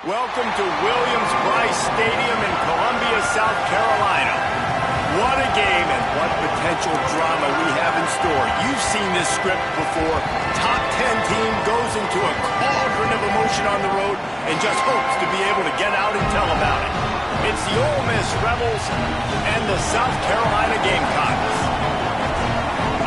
Welcome to Williams-Brice Stadium in Columbia, South Carolina. What a game and what potential drama we have in store. You've seen this script before. Top 10 team goes into a cauldron of emotion on the road and just hopes to be able to get out and tell about it. It's the Ole Miss Rebels and the South Carolina Gamecocks.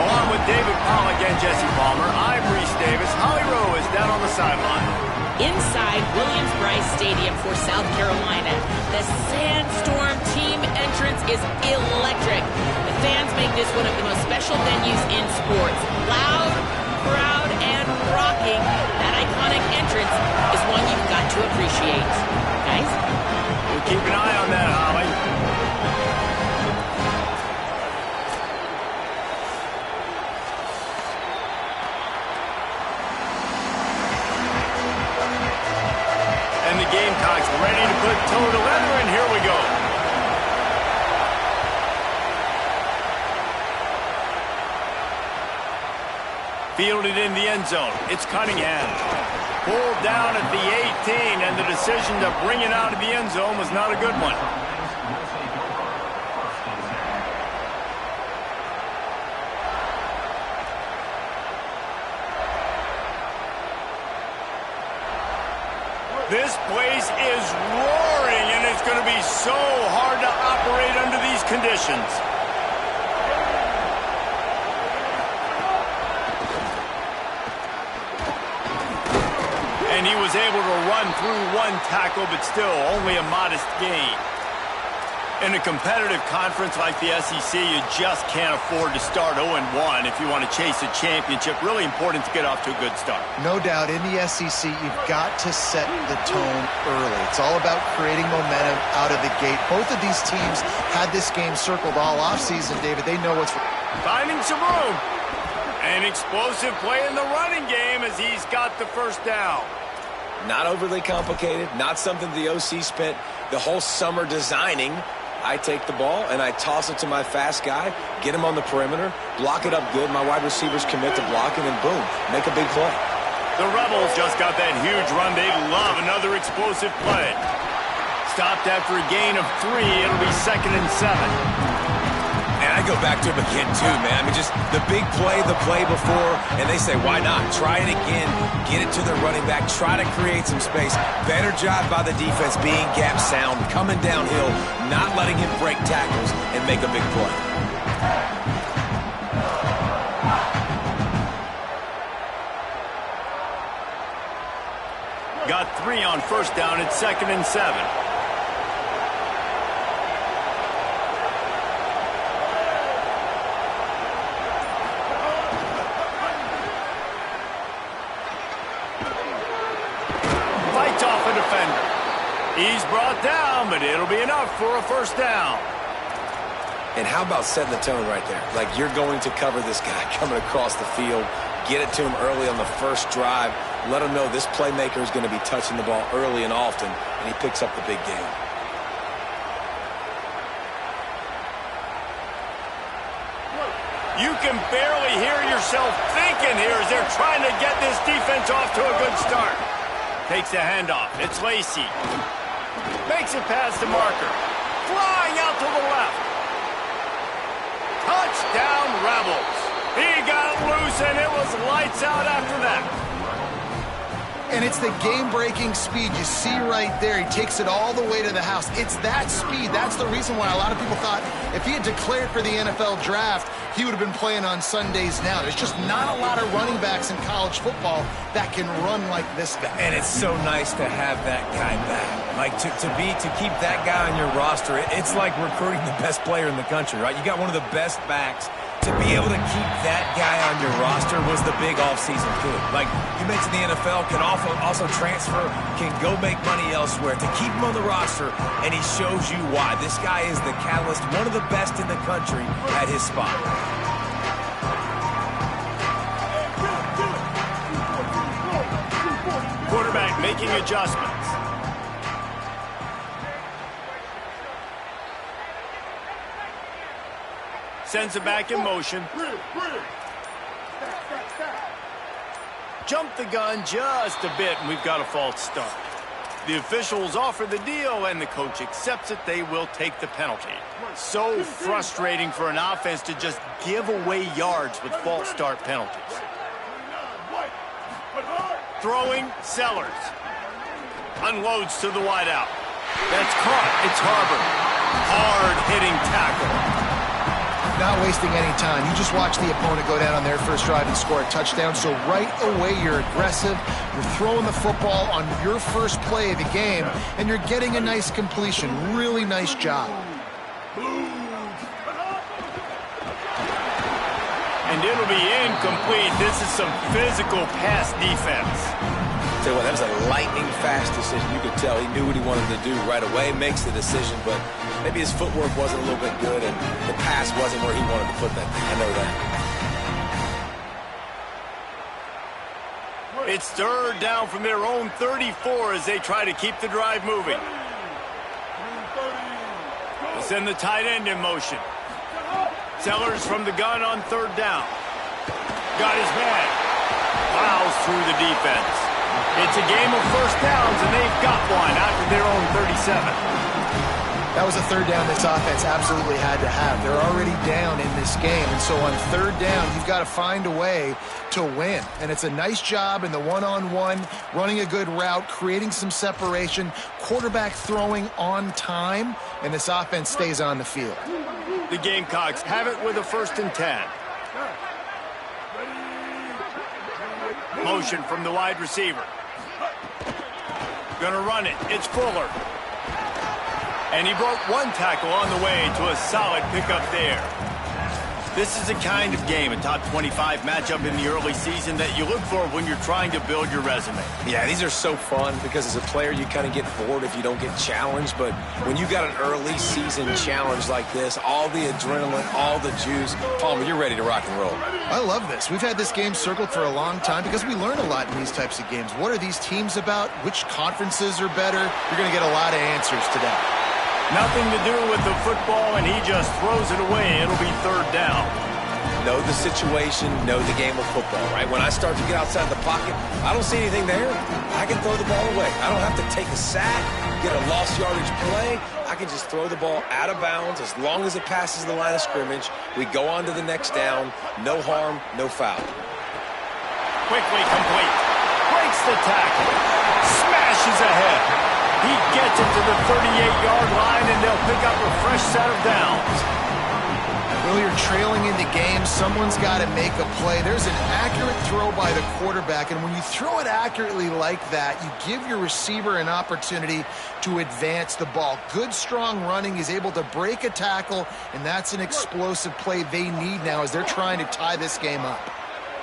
Along with David Pollack and Jesse Palmer, I'm Reese Davis. Holly Rowe is down on the sideline. Inside Williams-Brice Stadium for South Carolina, the Sandstorm team entrance is electric. The fans make this one of the most special venues in sports. Loud, proud, and rocking. That iconic entrance is one you've got to appreciate. Guys? We'll keep an eye on that, Holly. And the Gamecocks ready to put toe to leather, and here we go. Fielded in the end zone. It's Cunningham. Pulled down at the 18, and the decision to bring it out of the end zone was not a good one. This place is roaring, and it's going to be so hard to operate under these conditions. And he was able to run through one tackle, but still only a modest gain. In a competitive conference like the SEC, you just can't afford to start 0-1 if you want to chase a championship. Really important to get off to a good start. No doubt, in the SEC, you've got to set the tone early. It's all about creating momentum out of the gate. Both of these teams had this game circled all offseason, David. They know what's... Finding some room. An explosive play in the running game as he's got the first down. Not overly complicated, not something the OC spent the whole summer designing. I take the ball and I toss it to my fast guy, get him on the perimeter, block it up good. My wide receivers commit to blocking, and boom, make a big play. The Rebels just got that huge run. They love another explosive play. Stopped after a gain of 3. It'll be 2nd and 7. And I go back to him again, too, man. I mean, just the big play, the play before, and they say, why not? Try it again, get it to the running back, try to create some space. Better job by the defense being gap sound, coming downhill, not letting him break tackles and make a big play. Got 3 on first down at 2nd and 7. He's brought down, but it'll be enough for a first down. And how about setting the tone right there? Like, you're going to cover this guy coming across the field, get it to him early on the first drive, let him know this playmaker is going to be touching the ball early and often, and he picks up the big game. You can barely hear yourself thinking here as they're trying to get this defense off to a good start. Takes the handoff. It's Lacey. Makes it past the marker. Flying out to the left. Touchdown, Rebels. He got loose, and it was lights out after that. And it's the game-breaking speed you see right there. He takes it all the way to the house. It's that speed. That's the reason why a lot of people thought if he had declared for the NFL draft, he would have been playing on Sundays now. There's just not a lot of running backs in college football that can run like this guy. And it's so nice to have that guy back. Like, to keep that guy on your roster, it's like recruiting the best player in the country, right? You got one of the best backs. To be able to keep that guy on your roster was the big offseason coup. Like, you mentioned the NFL can also transfer, can go make money elsewhere. To keep him on the roster, and he shows you why. This guy is the catalyst, one of the best in the country at his spot. Quarterback making adjustments. Sends it back in motion. Jumped the gun just a bit, and we've got a false start. The officials offer the deal, and the coach accepts it. They will take the penalty. So frustrating for an offense to just give away yards with false start penalties. Throwing, Sellers. Unloads to the wideout. That's caught. It's Harbor. Hard-hitting tackle. Not wasting any time. You just watch the opponent go down on their first drive and score a touchdown. So right away, you're aggressive. You're throwing the football on your first play of the game, and you're getting a nice completion. Really nice job. And it'll be incomplete. This is some physical pass defense. Tell you what, that was a lightning-fast decision. You could tell he knew what he wanted to do right away, makes the decision, but maybe his footwork wasn't a little bit good, and the pass wasn't where he wanted to put that thing. I know that. It's third down from their own 34 as they try to keep the drive moving. They send the tight end in motion. Sellers from the gun on third down. Got his man. Plows through the defense. It's a game of first downs, and they've got one out to their own 37. That was a third down this offense absolutely had to have. They're already down in this game, and so on third down, you've got to find a way to win. And it's a nice job in the one-on-one, running a good route, creating some separation, quarterback throwing on time, and this offense stays on the field. The Gamecocks have it with a 1st and 10. Motion from the wide receiver. Gonna run it. It's Fuller. And he broke one tackle on the way to a solid pickup there. This is the kind of game, a top 25 matchup in the early season, that you look for when you're trying to build your resume. Yeah, these are so fun because as a player, you kind of get bored if you don't get challenged. But when you got an early season challenge like this, all the adrenaline, all the juice, Palmer, you're ready to rock and roll. I love this. We've had this game circled for a long time because we learn a lot in these types of games. What are these teams about? Which conferences are better? You're going to get a lot of answers today. Nothing to do with the football, and he just throws it away. It'll be third down. Know the situation, know the game of football, right? When I start to get outside the pocket, I don't see anything there. I can throw the ball away. I don't have to take a sack, get a lost yardage play. I can just throw the ball out of bounds as long as it passes the line of scrimmage. We go on to the next down. No harm, no foul. Quickly complete. Breaks the tackle. Smashes ahead. He gets it to the 38-yard line, and they'll pick up a fresh set of downs. Well, you're trailing in the game. Someone's got to make a play. There's an accurate throw by the quarterback, and when you throw it accurately like that, you give your receiver an opportunity to advance the ball. Good, strong running. He's able to break a tackle, and that's an explosive play they need now as they're trying to tie this game up.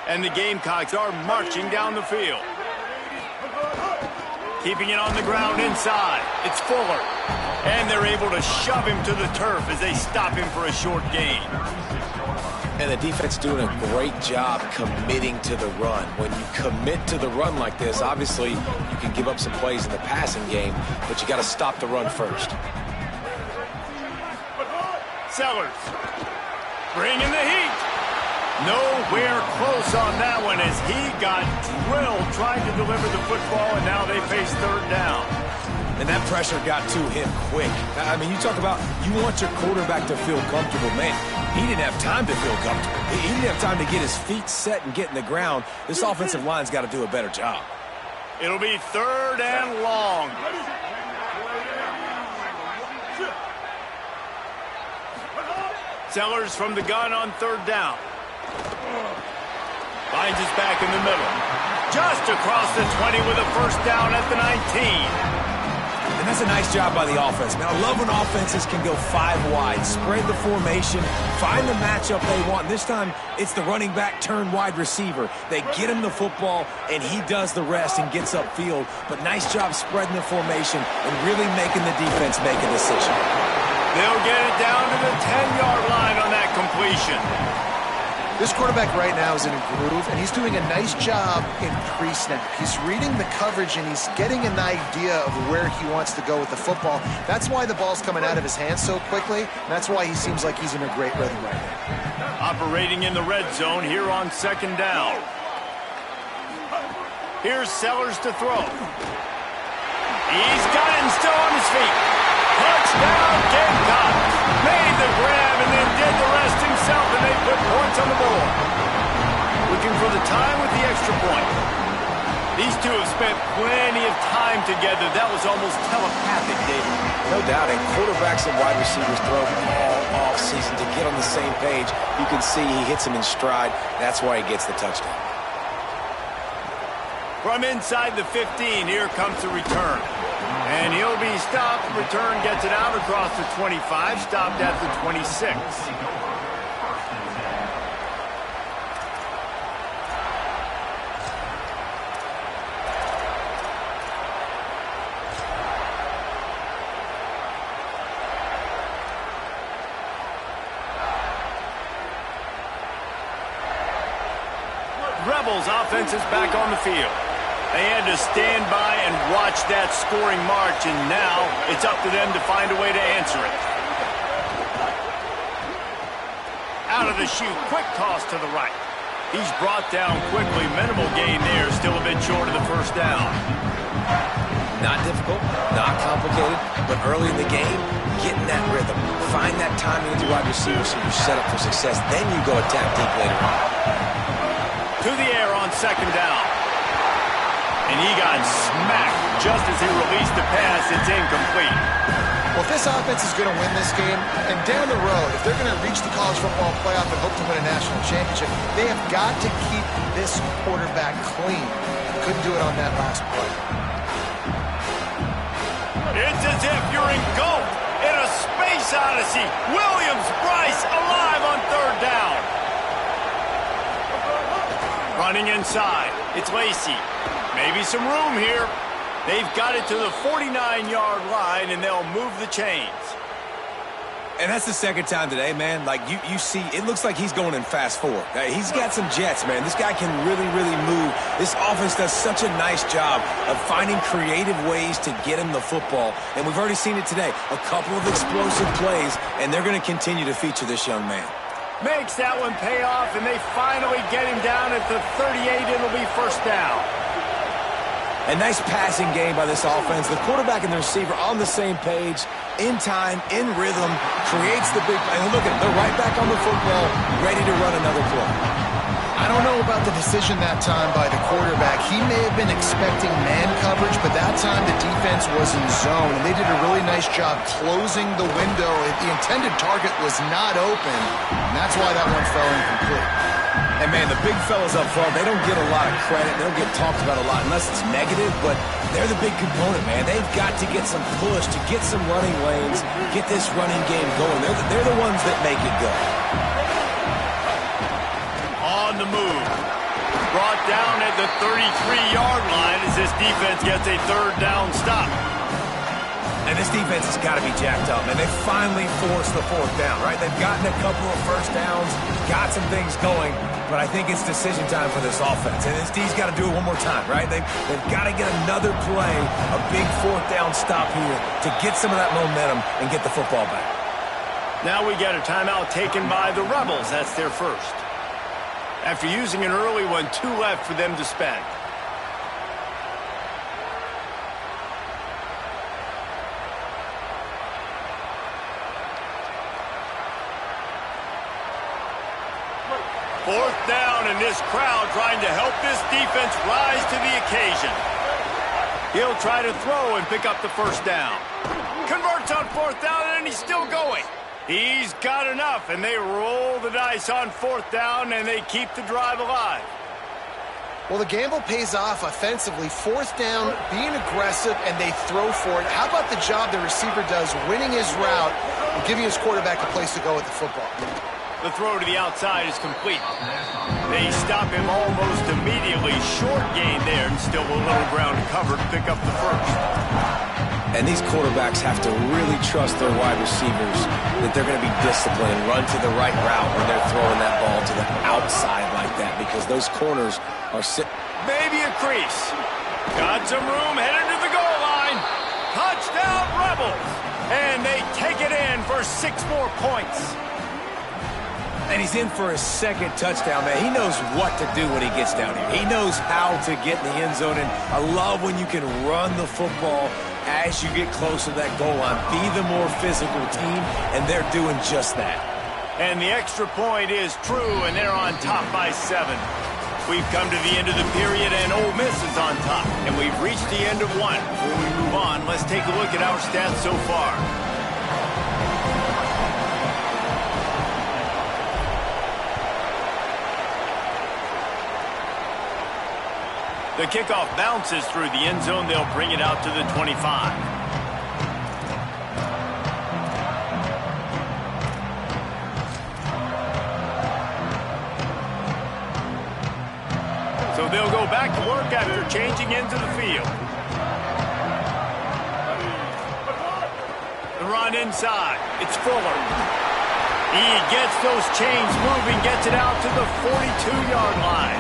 And the Gamecocks are marching down the field. Keeping it on the ground inside. It's Fuller. And they're able to shove him to the turf as they stop him for a short gain. And the defense doing a great job committing to the run. When you commit to the run like this, obviously you can give up some plays in the passing game, but you got to stop the run first. Sellers. Bringing the heat. Nowhere close on that one as he got drilled trying to deliver the football, and now they face third down. And that pressure got to him quick. I mean, you talk about you want your quarterback to feel comfortable. Man, he didn't have time to feel comfortable. He didn't have time to get his feet set and get in the ground. This offensive line's got to do a better job. It'll be third and long. Sellers from the gun on third down. Finds his back in the middle. Just across the 20 with a first down at the 19. And that's a nice job by the offense. Man, I love when offenses can go 5 wide, spread the formation, find the matchup they want. This time, it's the running back turned wide receiver. They get him the football, and he does the rest and gets upfield. But nice job spreading the formation and really making the defense make a decision. They'll get it down to the 10-yard line on that completion. This quarterback right now is in a groove, and he's doing a nice job in pre-snap. He's reading the coverage, and he's getting an idea of where he wants to go with the football. That's why the ball's coming out of his hands so quickly, and that's why he seems like he's in a great rhythm right now. Operating in the red zone here on second down. Here's Sellers to throw. He's got it and still on his feet. Touchdown, Gamecocks. Made the grab and then did the rest himself, and they put points on the board. Looking for the time with the extra point. These two have spent plenty of time together. That was almost telepathic, David. No doubt, and quarterbacks and wide receivers throw all off season to get on the same page. You can see he hits him in stride. That's why he gets the touchdown. From inside the 15, here comes the return. And he'll be stopped. Return gets it out across the 25, stopped at the 26. Rebels offense is back on the field. They had to stand by and watch that scoring march, and now it's up to them to find a way to answer it. Out of the chute, quick toss to the right. He's brought down quickly. Minimal gain there, still a bit short of the first down. Not difficult, not complicated, but early in the game, get in that rhythm. Find that timing with your wide receiver so you're set up for success. Then you go attack deep later on. To the air on second down. And he got smacked just as he released the pass. It's incomplete. Well, if this offense is going to win this game, and down the road, if they're going to reach the college football playoff and hope to win a national championship, they have got to keep this quarterback clean. Couldn't do it on that last play. It's as if you're engulfed in a space odyssey. Williams-Brice alive on third down. Running inside, it's Lacey. Maybe some room here. They've got it to the 49-yard line, and they'll move the chains. And that's the second time today, man. Like, you see, it looks like he's going in fast forward. He's got some jets, man. This guy can really, really move. This offense does such a nice job of finding creative ways to get him the football. And we've already seen it today. A couple of explosive plays, and they're going to continue to feature this young man. Makes that one pay off, and they finally get him down at the 38. It'll be first down. A nice passing game by this offense. The quarterback and the receiver on the same page, in time, in rhythm, creates the big play. And look at it, they're right back on the football, ready to run another play. I don't know about the decision that time by the quarterback. He may have been expecting man coverage, but that time the defense was in zone, and they did a really nice job closing the window. The intended target was not open, and that's why that one fell incomplete. And, man, the big fellas up front, they don't get a lot of credit. They don't get talked about a lot unless it's negative, but they're the big component, man. They've got to get some push, to get some running lanes, get this running game going. They're the ones that make it go. On the move. Brought down at the 33-yard line as this defense gets a third down stop. And this defense has got to be jacked up, and they finally forced the fourth down, right? They've gotten a couple of first downs, got some things going, but I think it's decision time for this offense. And this D's got to do it one more time, right? They've got to get another play, a big fourth down stop here to get some of that momentum and get the football back. Now we get a timeout taken by the Rebels. That's their first. After using an early one, 2 left for them to spend. Fourth down, and this crowd trying to help this defense rise to the occasion. He'll try to throw and pick up the first down. Converts on fourth down, and he's still going. He's got enough, and they roll the dice on fourth down, and they keep the drive alive. Well, the gamble pays off offensively. Fourth down, being aggressive, and they throw for it. How about the job the receiver does winning his route and giving his quarterback a place to go with the football? The throw to the outside is complete. They stop him almost immediately. Short gain there, and still a little ground covered to pick up the first. And these quarterbacks have to really trust their wide receivers that they're going to be disciplined and run to the right route when they're throwing that ball to the outside like that, because those corners are sitting. Maybe a crease. Got some room, headed to the goal line. Touchdown, Rebels. And they take it in for 6 more points. And he's in for his second touchdown, man. He knows what to do when he gets down here. He knows how to get in the end zone, and I love when you can run the football as you get closer to that goal line. Be the more physical team, and they're doing just that. And the extra point is true, and they're on top by 7. We've come to the end of the period, and Ole Miss is on top. And we've reached the end of one. Before we move on, let's take a look at our stats so far. The kickoff bounces through the end zone. They'll bring it out to the 25. So they'll go back to work after changing into the field. The run inside. It's Fuller. He gets those chains moving, gets it out to the 42-yard line.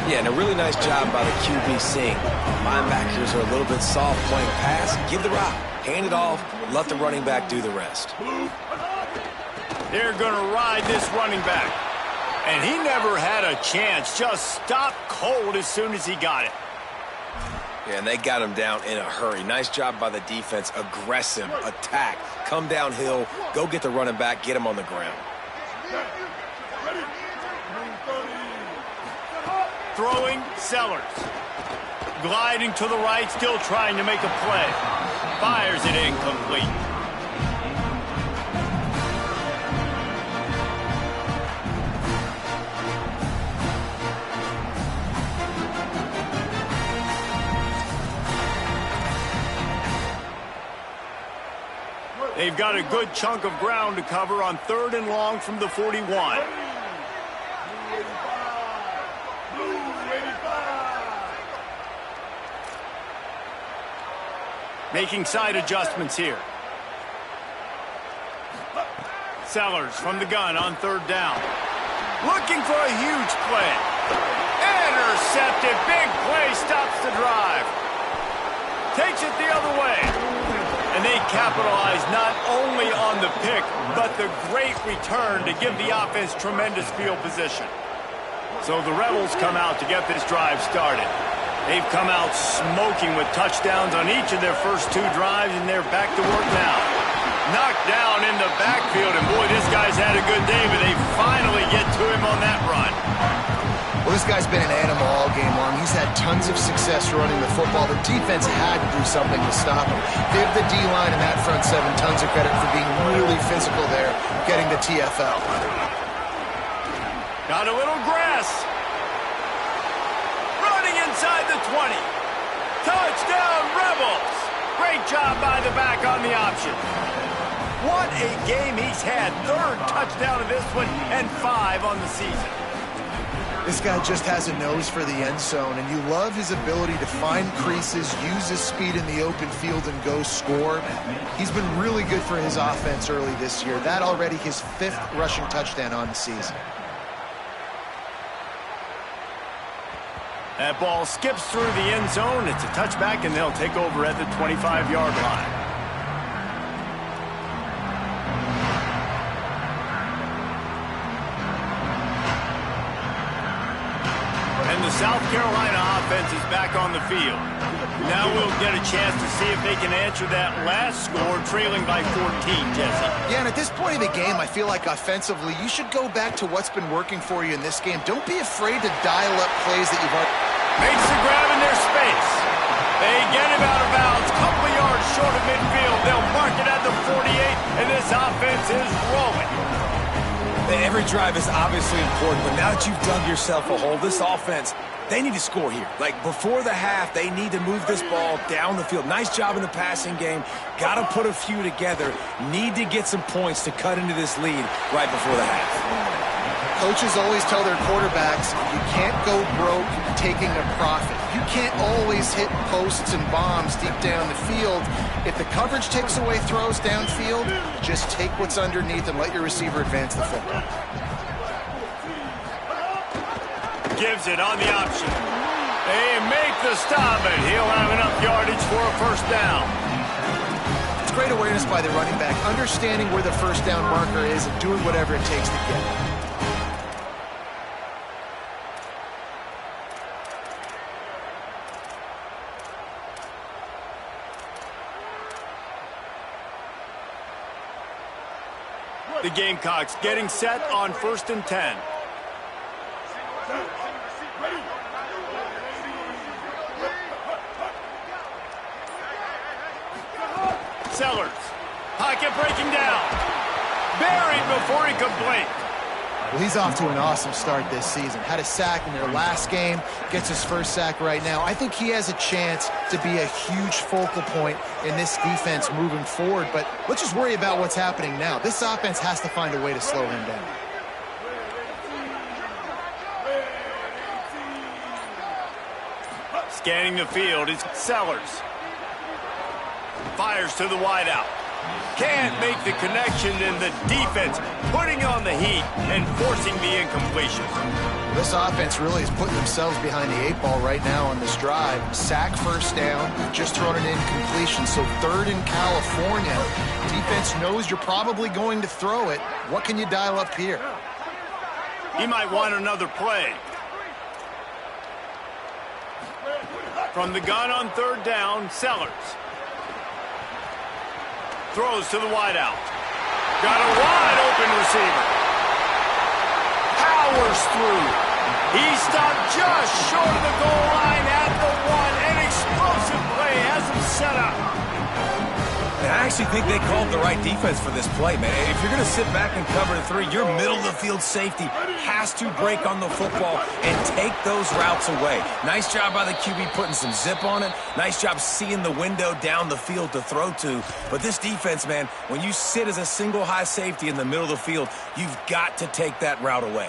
Yeah, and a really nice job by the QB seeing. Linebackers are a little bit soft playing pass. Give the route. Hand it off. Let the running back do the rest. They're going to ride this running back. And he never had a chance. Just stopped cold as soon as he got it. Yeah, and they got him down in a hurry. Nice job by the defense. Aggressive attack. Come downhill. Go get the running back. Get him on the ground. Throwing, Sellers. Gliding to the right, still trying to make a play. Fires it incomplete. They've got a good chunk of ground to cover on 3rd and long from the 41. Making side adjustments here. Sellers from the gun on 3rd down. Looking for a huge play. Intercepted. Big play stops the drive. Takes it the other way. And they capitalize not only on the pick, but the great return to give the offense tremendous field position. So the Rebels come out to get this drive started. They've come out smoking with touchdowns on each of their first 2 drives, and they're back to work now. Knocked down in the backfield, and boy, this guy's had a good day, but they finally get to him on that run. Well, this guy's been an animal all game long. He's had tons of success running the football. The defense had to do something to stop him. Give the D-line and that front 7 tons of credit for being really physical there, getting the TFL. Got a little grass. Running inside the 20. Touchdown, Rebels. Great job by the back on the option. What a game he's had. 3rd touchdown of this one and 5 on the season. This guy just has a nose for the end zone, and you love his ability to find creases, use his speed in the open field, and go score. He's been really good for his offense early this year. That already his 5th rushing touchdown on the season. That ball skips through the end zone. It's a touchback, and they'll take over at the 25-yard line. And the South Carolina offense is back on the field. Now we'll get a chance to see if they can answer that last score, trailing by 14, Jesse. Yeah, and at this point of the game, I feel like offensively, you should go back to what's been working for you in this game. Don't be afraid to dial up plays that you've already... Makes the grab in their space. They get him out of bounds, couple of yards short of midfield. They'll mark it at the 48, and this offense is rolling. Every drive is obviously important, but now that you've dug yourself a hole, this offense, they need to score here. Like, before the half, they need to move this ball down the field. Nice job in the passing game. Got to put a few together. Need to get some points to cut into this lead right before the half. Coaches always tell their quarterbacks, you can't go broke taking a profit. You can't always hit posts and bombs deep down the field. If the coverage takes away throws downfield, just take what's underneath and let your receiver advance the football. Gives it on the option. They make the stop, and he'll have enough yardage for a 1st down. It's great awareness by the running back, understanding where the 1st down marker is and doing whatever it takes to get it. The Gamecocks getting set on 1st and 10. Sellers. Pocket breaking down. Buried before he could blink. Well, he's off to an awesome start this season. Had a sack in their last game, gets his first sack right now. I think he has a chance to be a huge focal point in this defense moving forward, but let's just worry about what's happening now. This offense has to find a way to slow him down. Scanning the field is Sellers. Fires to the wideout. Can't make the connection, and the defense putting on the heat and forcing the incompletion. This offense really is putting themselves behind the 8 ball right now on this drive. Sack first down, just thrown an incompletion, so 3rd in California. Defense knows you're probably going to throw it. What can you dial up here? He might want another play. From the gun on 3rd down, Sellers. Throws to the wideout. Got a wide open receiver. Powers through. He stopped just short of the goal line at the 1. An explosive play has him set up. And I actually think they called the right defense for this play, man. If you're going to sit back and cover the 3, your middle-of-the-field safety has to break on the football and take those routes away. Nice job by the QB putting some zip on it. Nice job seeing the window down the field to throw to. But this defense, man, when you sit as a single high safety in the middle of the field, you've got to take that route away.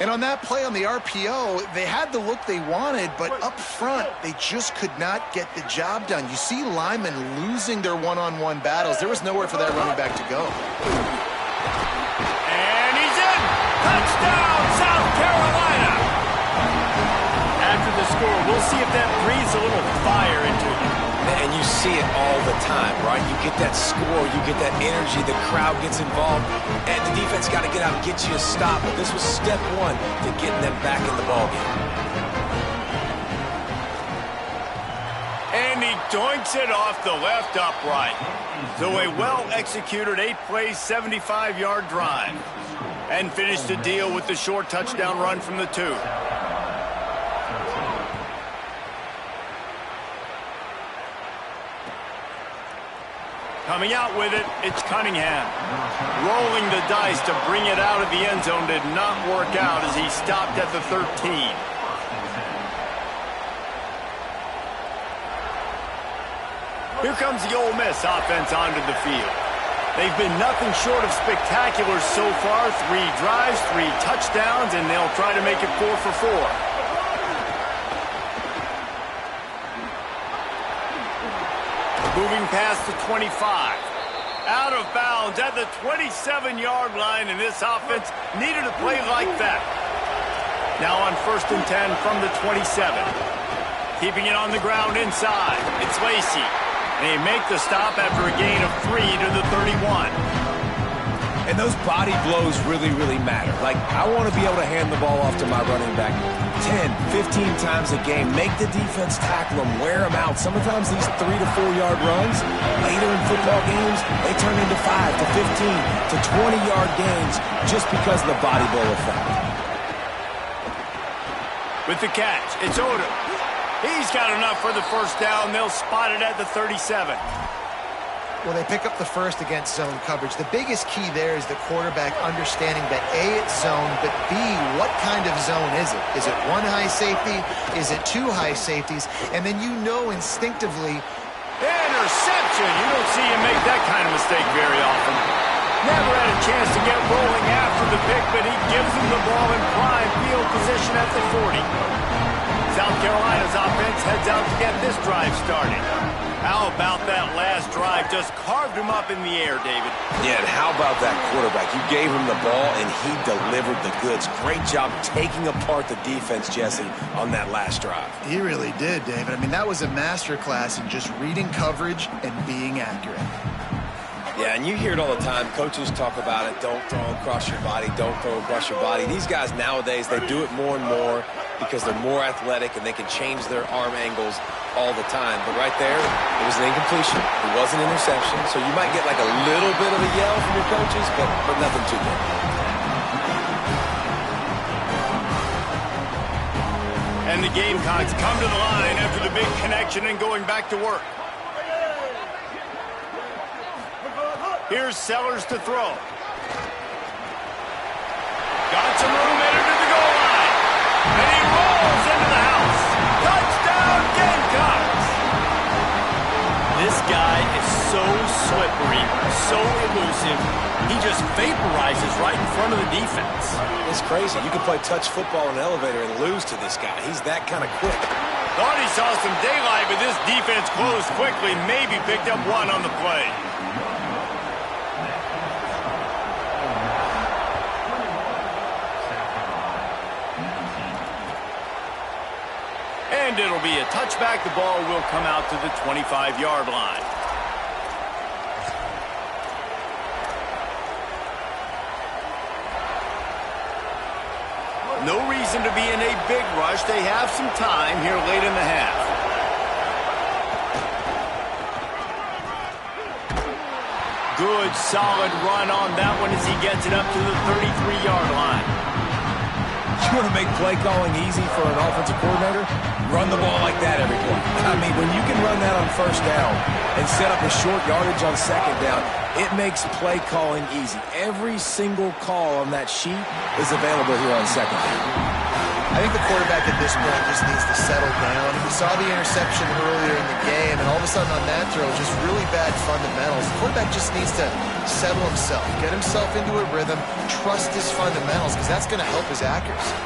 And on that play on the RPO, they had the look they wanted, but up front, they just could not get the job done. You see linemen losing their one-on-one battles. There was nowhere for that running back to go. And he's in! Touchdown, South Carolina! After the score, we'll see if that breathes a little fire into them. And you see it all the time, right? You get that score, you get that energy, the crowd gets involved, and the defense got to get out and get you a stop. But this was step 1 to getting them back in the ballgame. And he doinks it off the left upright. So a well-executed 8-play, 75-yard drive. And finished the deal with the short touchdown run from the 2. Coming out with it, it's Cunningham. Rolling the dice to bring it out of the end zone did not work out as he stopped at the 13. Here comes the Ole Miss offense onto the field. They've been nothing short of spectacular so far. 3 drives, 3 touchdowns, and they'll try to make it 4 for 4. Moving past the 25. Out of bounds at the 27-yard line, and this offense needed a play like that. Now on 1st and 10 from the 27. Keeping it on the ground inside. It's Lacey. They make the stop after a gain of 3 to the 31. And those body blows really, really matter. Like, I want to be able to hand the ball off to my running back 10, 15 times a game. Make the defense tackle them, wear them out. Sometimes these 3 to 4-yard runs, later in football games, they turn into 5 to 15 to 20-yard gains just because of the body blow effect. With the catch, it's Odom. He's got enough for the first down. They'll spot it at the 37. Well, they pick up the first against zone coverage. The biggest key there is the quarterback understanding that A, it's zone, but B, what kind of zone is it? Is it 1 high safety? Is it 2 high safeties? And then you know instinctively. Interception! You don't see him make that kind of mistake very often. Never had a chance to get rolling after the pick, but he gives him the ball in prime field position at the 40. South Carolina's offense heads out to get this drive started. How about that last drive? Just carved him up in the air, David. Yeah, and how about that quarterback? You gave him the ball, and he delivered the goods. Great job taking apart the defense, Jesse, on that last drive. He really did, David. I mean, that was a masterclass in just reading coverage and being accurate. Yeah, and you hear it all the time. Coaches talk about it. Don't throw across your body. Don't throw across your body. These guys nowadays, they do it more and more because they're more athletic and they can change their arm angles all the time. But right there, it was an incompletion. It was an interception. So you might get like a little bit of a yell from your coaches, but nothing too big. And the Gamecocks come to the line after the big connection and going back to work. Here's Sellers to throw. Got some room in into the goal line. And he rolls into the house. Touchdown, Gamecocks! This guy is so slippery, so elusive. He just vaporizes right in front of the defense. It's crazy. You can play touch football in an elevator and lose to this guy. He's that kind of quick. Thought he saw some daylight, but this defense closed quickly. Maybe picked up one on the play. And it'll be a touchback. The ball will come out to the 25-yard line. No reason to be in a big rush. They have some time here late in the half. Good, solid run on that one as he gets it up to the 33-yard line. You want to make play calling easy for an offensive coordinator? Run the ball like that every play. I mean, when you can run that on first down and set up a short yardage on second down, it makes play calling easy. Every single call on that sheet is available here on second down. I think the quarterback at this point just needs to settle down. We saw the interception earlier in the game, and all of a sudden on that throw, just really bad fundamentals. The quarterback just needs to settle himself, get himself into a rhythm, trust his fundamentals, because that's going to help his accuracy.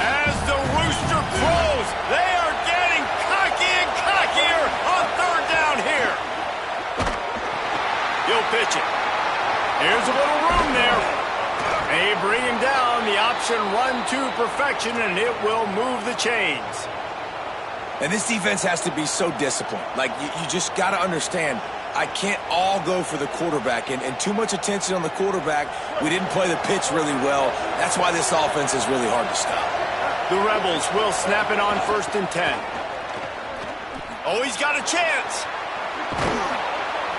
As the rooster crows, they are getting cocky and cockier on third down here. He'll pitch it. Here's a little room there. They bring him down. The option run to perfection, and it will move the chains. And this defense has to be so disciplined. Like, you just got to understand, I can't all go for the quarterback. And too much attention on the quarterback. We didn't play the pitch really well. That's why this offense is really hard to stop. The Rebels will snap it on 1st and 10. Oh, he's got a chance.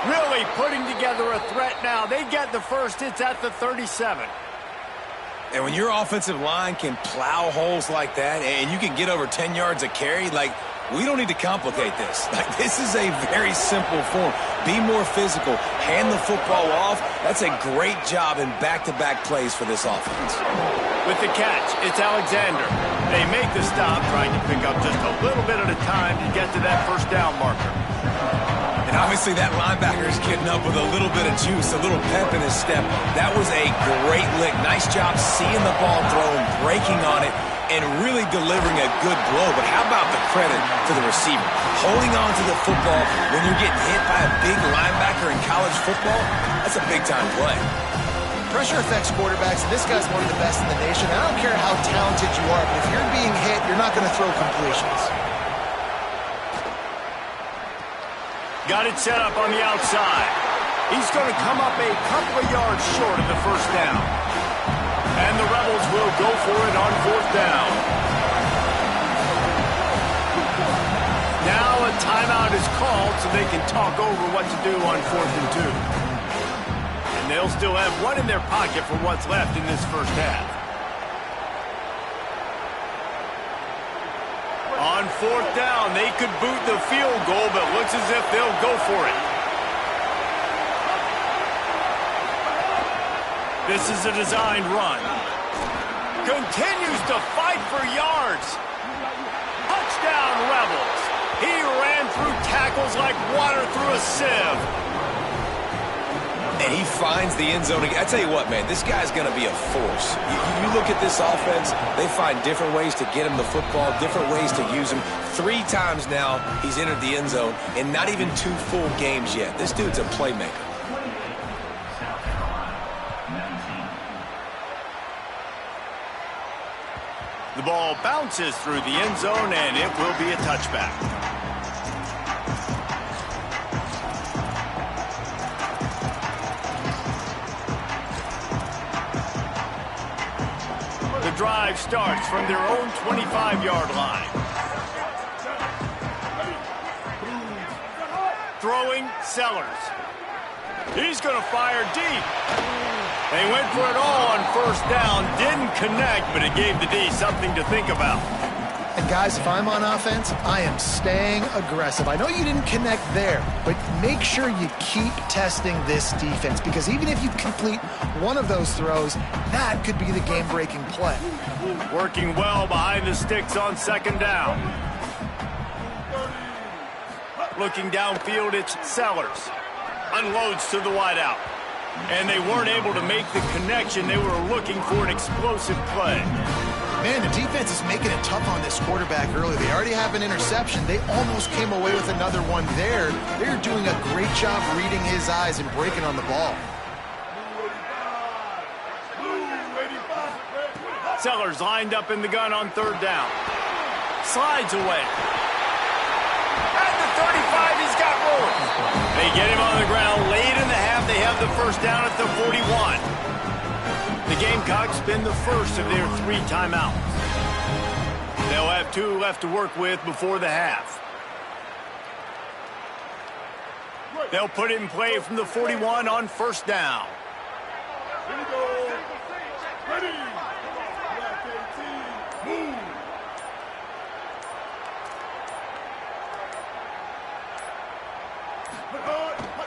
Really putting together a threat now. They get the first. It's at the 37. And when your offensive line can plow holes like that and you can get over 10 yards a carry, like, we don't need to complicate this. Like, this is a very simple form. Be more physical. Hand the football off. That's a great job in back-to-back plays for this offense. With the catch, it's Alexander. They make the stop, trying to pick up just a little bit at a time to get to that first down marker. And obviously that linebacker is getting up with a little bit of juice, a little pep in his step. That was a great lick. Nice job seeing the ball thrown, breaking on it, and really delivering a good blow. But how about the credit to the receiver? Holding on to the football when you're getting hit by a big linebacker in college football, that's a big-time play. Pressure affects quarterbacks, and this guy's one of the best in the nation. I don't care how talented you are, but if you're being hit, you're not going to throw completions. Got it set up on the outside. He's going to come up a couple of yards short of the first down. And the Rebels will go for it on 4th down. Now a timeout is called so they can talk over what to do on 4th and 2. And they'll still have one in their pocket for what's left in this first half. On 4th down, they could boot the field goal, but looks as if they'll go for it. This is a designed run. Continues to fight for yards. Touchdown, Rebels. He ran through tackles like water through a sieve. And he finds the end zone. I tell you what, man, this guy's going to be a force. You look at this offense, they find different ways to get him the football, different ways to use him. 3 times now he's entered the end zone, and not even 2 full games yet. This dude's a playmaker. The ball bounces through the end zone, and it will be a touchback. drive starts from their own 25-yard line. Throwing, Sellers. He's going to fire deep. They went for it all on first down. Didn't connect, but it gave the D something to think about. And guys, if I'm on offense, I am staying aggressive. I know you didn't connect there, but make sure you keep testing this defense, because even if you complete one of those throws, that could be the game-breaking play. Working well behind the sticks on second down. Looking downfield, it's Sellers. Unloads to the wideout. And they weren't able to make the connection. They were looking for an explosive play. Man, the defense is making it tough on this quarterback early. They already have an interception. They almost came away with another one there. They're doing a great job reading his eyes and breaking on the ball. Sellers lined up in the gun on third down. Slides away. At the 35, he's got room. They get him on the ground late in the half. They have the first down at the 41. The Gamecocks spend the first of their 3 timeouts. They'll have 2 left to work with before the half. They'll put it in play from the 41 on first down. Here we go. Ready. Move.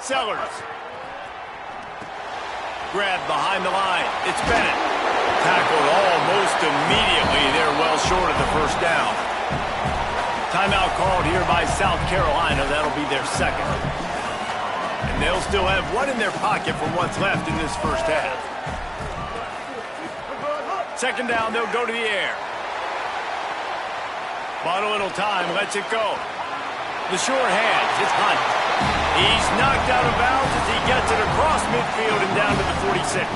Sellers. Grabbed behind the line. It's Bennett. Tackled almost immediately. They're well short of the first down. Timeout called here by South Carolina. That'll be their second. And they'll still have one in their pocket for what's left in this first half. Second down, they'll go to the air. Bought a little time, lets it go. The sure hands, it's Hunt. He's knocked out of bounds as he gets it across midfield and down to the 46.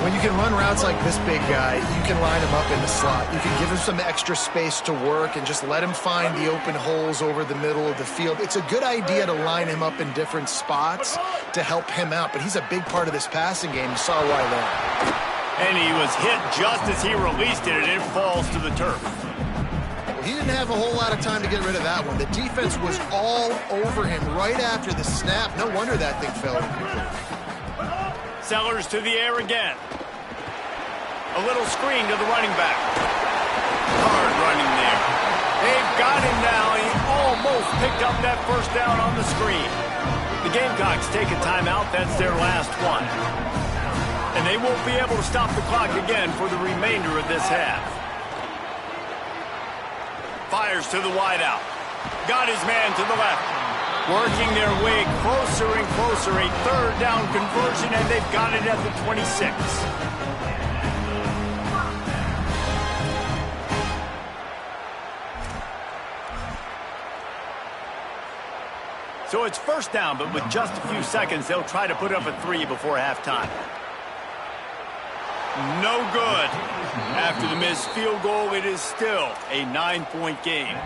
When you can run routes like this big guy, you can line him up in the slot. You can give him some extra space to work and just let him find the open holes over the middle of the field. It's a good idea to line him up in different spots to help him out, but he's a big part of this passing game. You saw why there. And he was hit just as he released it, and it falls to the turf. He didn't have a whole lot of time to get rid of that one. The defense was all over him right after the snap. No wonder that thing fell. Sellers to the air again. A little screen to the running back. Hard running there. They've got him now. He almost picked up that first down on the screen. The Gamecocks take a timeout. That's their last one. And they won't be able to stop the clock again for the remainder of this half. Fires to the wideout. Got his man to the left. Working their way closer and closer. A third down conversion, and they've got it at the 26. So it's first down, but with just a few seconds, they'll try to put up a 3 before halftime. No good. After the missed field goal, it is still a 9-point game.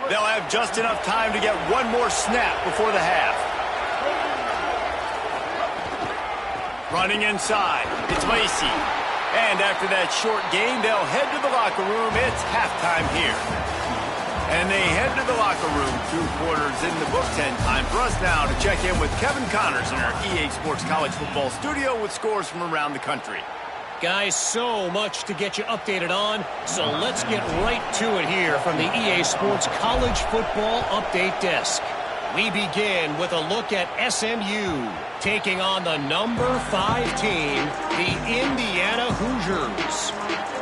They'll have just enough time to get one more snap before the half. Running inside, it's Lacey. And after that short gain, they'll head to the locker room. It's halftime here. And they head to the locker room, 2 quarters in the books, and time for us now to check in with Kevin Connors in our EA Sports College Football studio with scores from around the country. Guys, so much to get you updated on, so let's get right to it here from the EA Sports College Football Update Desk. We begin with a look at SMU taking on the number 5 team, the Indiana Hoosiers.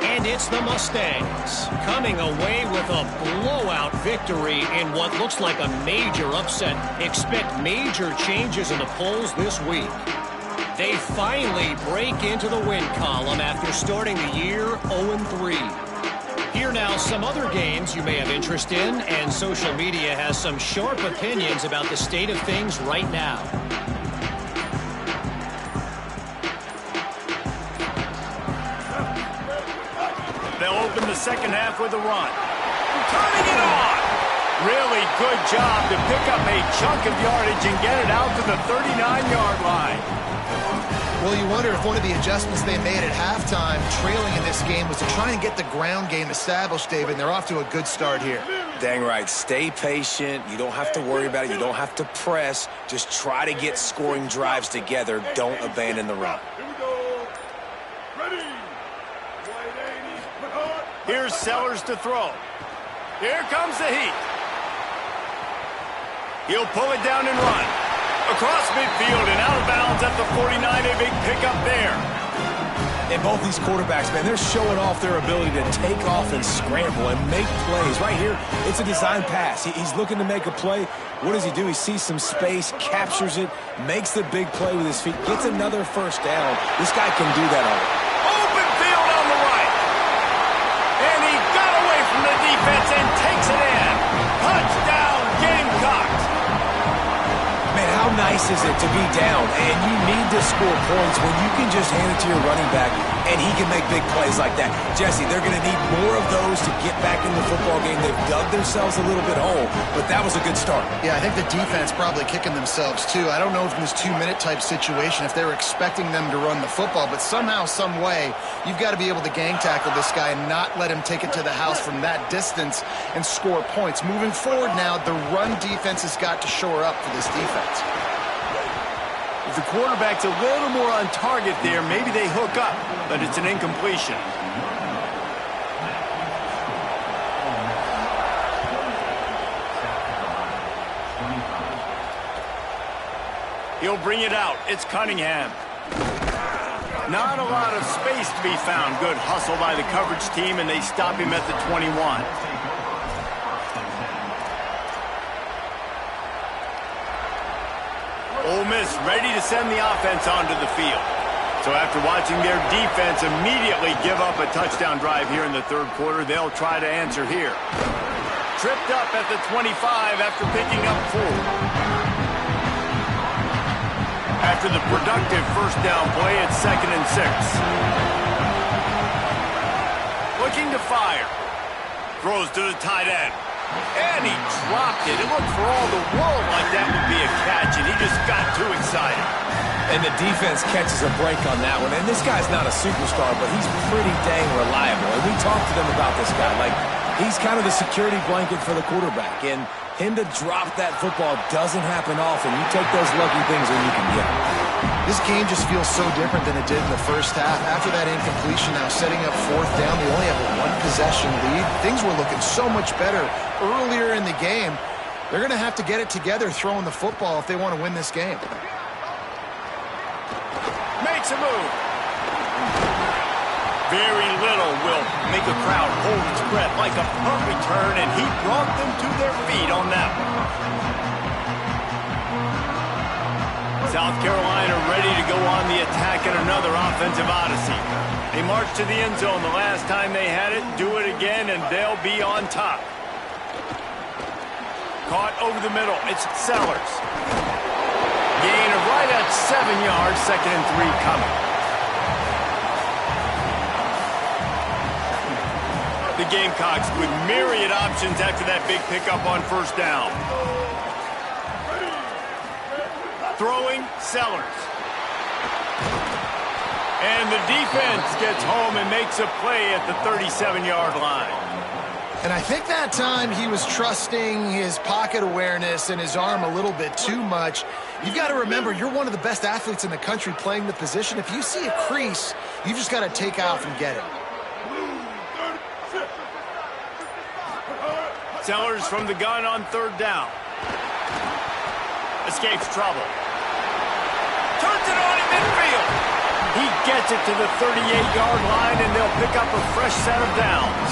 And it's the Mustangs coming away with a blowout victory in what looks like a major upset. Expect major changes in the polls this week. They finally break into the win column after starting the year 0-3. Here now some other games you may have interest in, and social media has some sharp opinions about the state of things right now. They'll open the second half with a run. Turning it on! Really good job to pick up a chunk of yardage and get it out to the 39-yard line. Well, you wonder if one of the adjustments they made at halftime, trailing in this game, was to try and get the ground game established, David, and they're off to a good start here. Dang right. Stay patient. You don't have to worry about it. You don't have to press. Just try to get scoring drives together. Don't abandon the run. Here we go. Ready. Here's Sellers to throw. Here comes the heat. He'll pull it down and run. Across midfield and out of bounds at the 49. A big pickup there. And both these quarterbacks, man, they're showing off their ability to take off and scramble and make plays. Right here, it's a design pass. He's looking to make a play. What does he do? He sees some space, captures it, makes the big play with his feet, gets another first down. This guy can do that already. Open field on the right. And he got away from the defense and takes it in. Touchdown, Gamecocks. Man, how nice is it to be down and you need to score points when you can just hand it to your running back and he can make big plays like that? Jesse, they're going to need more of those to get back in the football game. They've dug themselves a little bit hole, but that was a good start. Yeah, I think the defense probably kicking themselves too. I don't know if in this 2-minute type situation if they were expecting them to run the football, but somehow, some way, you've got to be able to gang tackle this guy and not let him take it to the house from that distance and score points. Moving forward now, the run defense has got to shore up for this defense. If the quarterback's a little more on target there, maybe they hook up, but it's an incompletion. He'll bring it out. It's Cunningham. Not a lot of space to be found. Good hustle by the coverage team, and they stop him at the 21. Ole Miss ready to send the offense onto the field. So after watching their defense immediately give up a touchdown drive here in the third quarter, they'll try to answer here. Tripped up at the 25 after picking up 4. After the productive first down play, it's 2nd and 6. Looking to fire. Throws to the tight end. And he dropped it. It looked for all the world like that would be a catch, and he just got too excited. And the defense catches a break on that one. And this guy's not a superstar, but he's pretty dang reliable. And we talked to them about this guy. Like, he's kind of the security blanket for the quarterback. And him to drop that football doesn't happen often. You take those lucky things when you can get them. This game just feels so different than it did in the first half. After that incompletion, now setting up 4th down, they only have a 1-possession lead. Things were looking so much better earlier in the game. They're going to have to get it together throwing the football if they want to win this game. Makes a move. Very little will make a crowd hold its breath like a punt return, and he brought them to their feet on that one. South Carolina ready to go on the attack in another offensive odyssey. They marched to the end zone the last time they had it, do it again, and they'll be on top. Caught over the middle. It's Sellers. Gain of right at 7 yards, 2nd and 3 coming. The Gamecocks with myriad options after that big pickup on first down. Throwing, Sellers. And the defense gets home and makes a play at the 37-yard line. And I think that time he was trusting his pocket awareness and his arm a little bit too much. You've got to remember, you're one of the best athletes in the country playing the position. If you see a crease, you just got to take off and get it. Sellers from the gun on 3rd down. Escapes trouble. Turns it on in midfield. He gets it to the 38-yard line, and they'll pick up a fresh set of downs.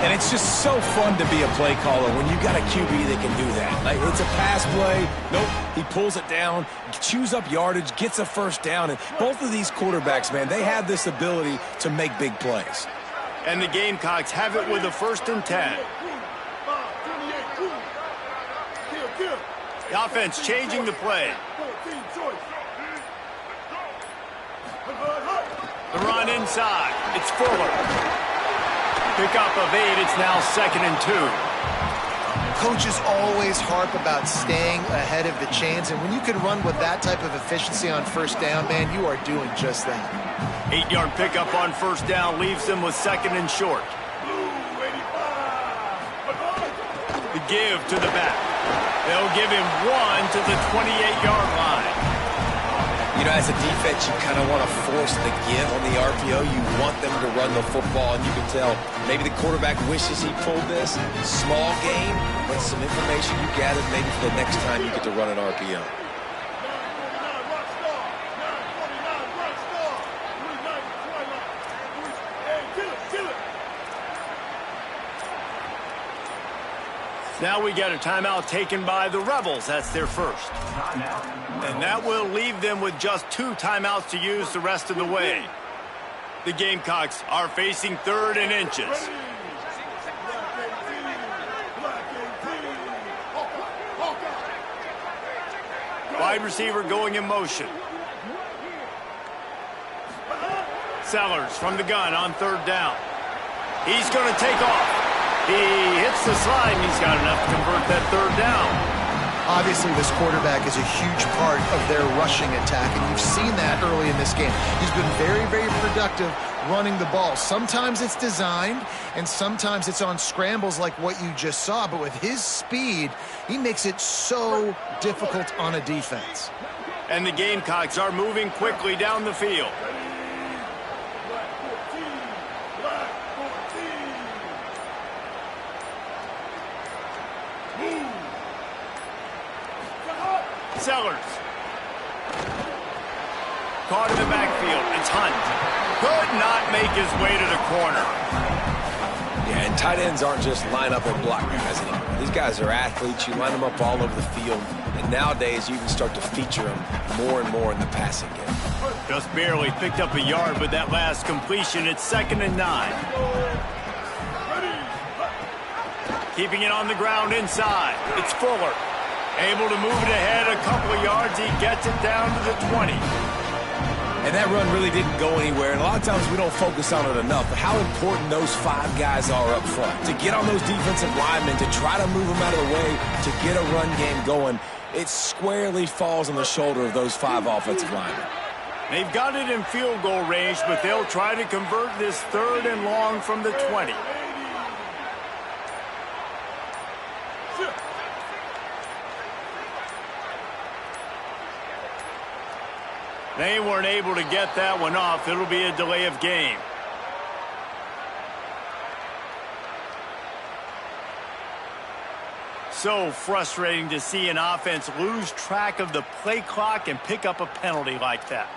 And it's just so fun to be a play caller when you got a QB that can do that. Like, it's a pass play. Nope, he pulls it down, chews up yardage, gets a first down. And both of these quarterbacks, man, they have this ability to make big plays. And the Gamecocks have it with a 1st and 10. The offense changing the play. The run inside. It's Fuller. Pickup of 8. It's now 2nd and 2. coaches always harp about staying ahead of the chains, and when you can run with that type of efficiency on first down, man, you are doing just that. 8-yard pickup on first down leaves them with second and short. The give to the back. They'll give him 1 to the 28-yard line. You know, as a defense, you kind of want to force the give on the RPO. You want them to run the football, and you can tell maybe the quarterback wishes he pulled this. Small game, but some information you gathered maybe for the next time you get to run an RPO. Now we got a timeout taken by the Rebels. That's their first. And that will leave them with just 2 timeouts to use the rest of the way. The Gamecocks are facing 3rd and inches. Wide receiver going in motion. Sellers from the gun on 3rd down. He's going to take off. He hits the slide, and he's got enough to convert that 3rd down. Obviously, this quarterback is a huge part of their rushing attack, and you've seen that early in this game. He's been very, very productive running the ball. Sometimes it's designed, and sometimes it's on scrambles like what you just saw. But with his speed, he makes it so difficult on a defense. And the Gamecocks are moving quickly down the field. Sellers. Caught in the backfield. It's Hunt. Could not make his way to the corner. Yeah, and tight ends aren't just line up and block guys anymore. These guys are athletes. You line them up all over the field. And nowadays, you can start to feature them more and more in the passing game. Just barely picked up a yard with that last completion. It's 2nd and 9. Keeping it on the ground inside. It's Fuller. Able to move it ahead a couple of yards. He gets it down to the 20. And that run really didn't go anywhere. And a lot of times we don't focus on it enough. But how important those 5 guys are up front. To get on those defensive linemen, to try to move them out of the way, to get a run game going, it squarely falls on the shoulder of those 5 offensive linemen. They've got it in field goal range, but they'll try to convert this 3rd and long from the 20. They weren't able to get that one off. It'll be a delay of game. So frustrating to see an offense lose track of the play clock and pick up a penalty like that.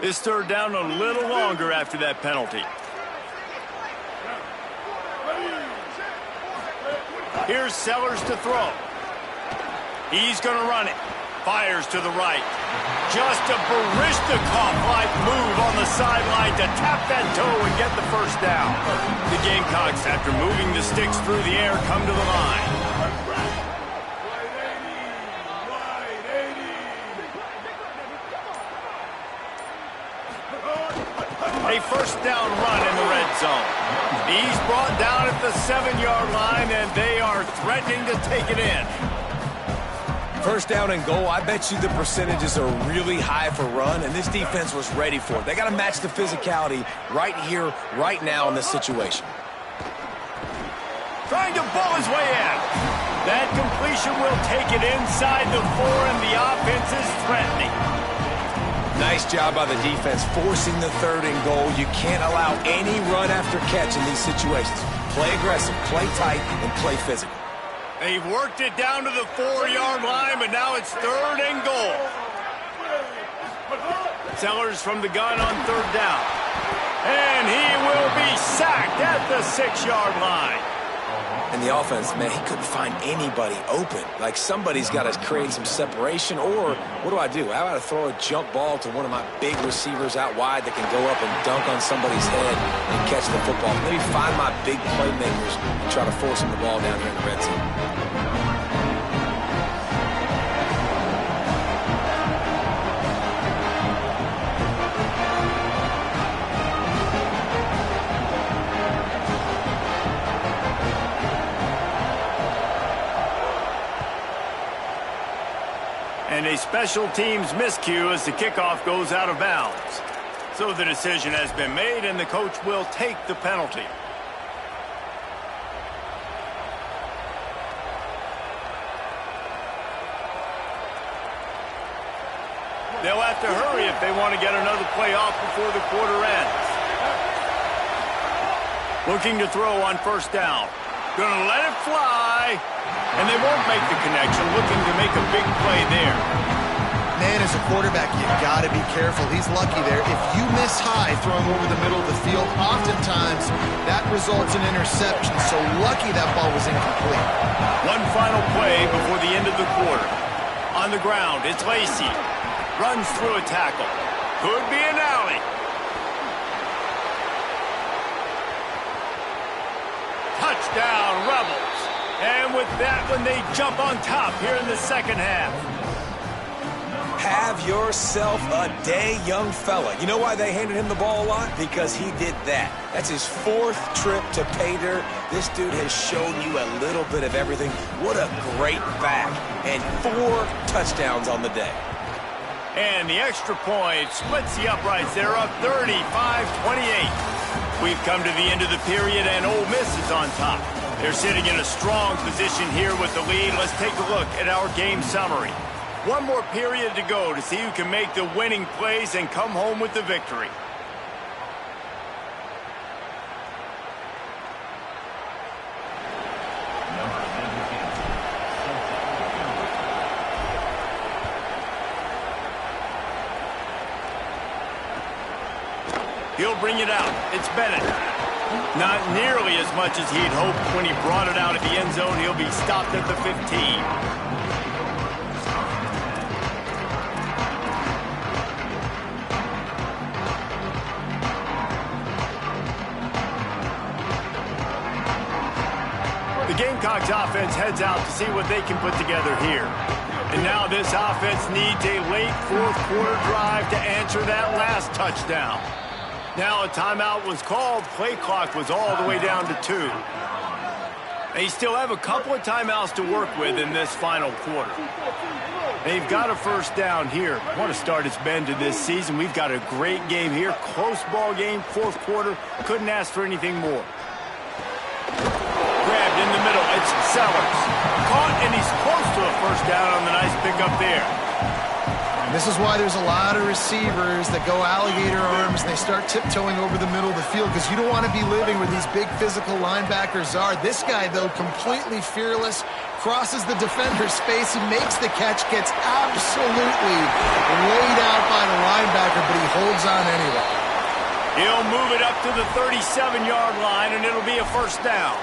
This 3rd down a little longer after that penalty. Here's Sellers to throw. He's going to run it. Fires to the right. Just a Barishnikov-like move on the sideline to tap that toe and get the first down. The Gamecocks, after moving the sticks through the air, come to the line. A first down run in the red zone. He's brought down at the 7-yard line, and they are threatening to take it in. First down and goal, I bet you the percentages are really high for run, and this defense was ready for it. They got to match the physicality right here, right now in this situation. Trying to bull his way in. That completion will take it inside the 4, and the offense is threatening. Nice job by the defense forcing the 3rd and goal. You can't allow any run after catch in these situations. Play aggressive, play tight, and play physical. They've worked it down to the 4-yard line, but now it's 3rd and goal. Sellers from the gun on 3rd down. And he will be sacked at the 6-yard line. And the offense, man, he couldn't find anybody open. Like, somebody's got to create some separation, or what do? How about I throw a jump ball to one of my big receivers out wide that can go up and dunk on somebody's head and catch the football? Maybe find my big playmakers and try to force them the ball down here in the red zone. special teams miscue as the kickoff goes out of bounds. So the decision has been made, and the coach will take the penalty. They'll have to hurry if they want to get another play off before the quarter ends. Looking to throw on first down. Gonna let it fly. And they won't make the connection. Looking to make a big play there. Man, as a quarterback, you got to be careful. He's lucky there. If you miss high throwing over the middle of the field, oftentimes that results in interception. So lucky that ball was incomplete. One final play before the end of the quarter. On the ground, it's Lacey. Runs through a tackle. Could be an alley. Touchdown, Rebels. And with that one, they jump on top here in the second half. Have yourself a day, young fella. You know why they handed him the ball a lot? Because he did that. That's his 4th trip to pay dirt. This dude has shown you a little bit of everything. What a great back. And 4 touchdowns on the day. And the extra point splits the uprights. They're up 35-28. We've come to the end of the period, and Ole Miss is on top. They're sitting in a strong position here with the lead. Let's take a look at our game summary. One more period to go to see who can make the winning plays and come home with the victory. He'll bring it out. It's Bennett. Not nearly as much as he'd hoped when he brought it out at the end zone. He'll be stopped at the 15. The Gamecocks offense heads out to see what they can put together here. And now this offense needs a late 4th quarter drive to answer that last touchdown. Now a timeout was called. Play clock was all the way down to 2. They still have a couple of timeouts to work with in this final quarter. They've got a first down here. What a start it's been to this season. We've got a great game here. Close ball game, 4th quarter. Couldn't ask for anything more. Grabbed in the middle. It's Sellers. Caught, and he's close to a first down on the nice pickup there. This is why there's a lot of receivers that go alligator arms and they start tiptoeing over the middle of the field, because you don't want to be living where these big physical linebackers are. This guy, though, completely fearless, crosses the defender's space, he makes the catch, gets absolutely laid out by the linebacker, but he holds on anyway. He'll move it up to the 37-yard line, and it'll be a first down.